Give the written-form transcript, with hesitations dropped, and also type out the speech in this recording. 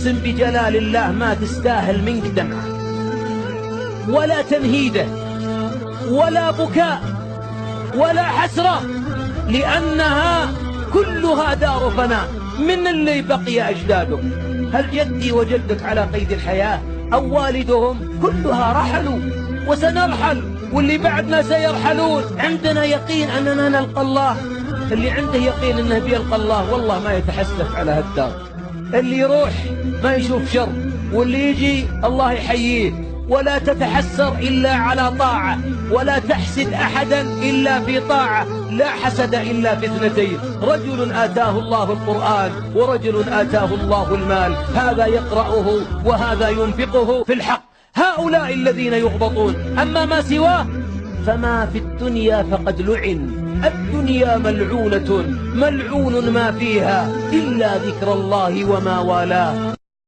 أقسم بجلال الله ما تستاهل منك دمعة ولا تنهيده ولا بكاء ولا حسرة، لأنها كلها دار فناء. من اللي بقي أجدادك؟ هل جدي وجدك على قيد الحياة أو والدهم؟ كلها رحلوا وسنرحل، واللي بعدنا سيرحلون. عندنا يقين أننا نلقى الله. اللي عنده يقين أنه بيلقى الله والله ما يتحسف على هالدار. اللي يروح ما يشوف شر، واللي يجي الله يحييه. ولا تتحسر إلا على طاعة، ولا تحسد أحدا إلا في طاعة. لا حسد إلا في اثنتين: رجل آتاه الله القرآن، ورجل آتاه الله المال، هذا يقرأه وهذا ينفقه في الحق. هؤلاء الذين يغبطون. أما ما سواه فما في الدنيا فقد لعن. الدنيا ملعونة، ملعون ما فيها إلا ذكر الله وما والاه.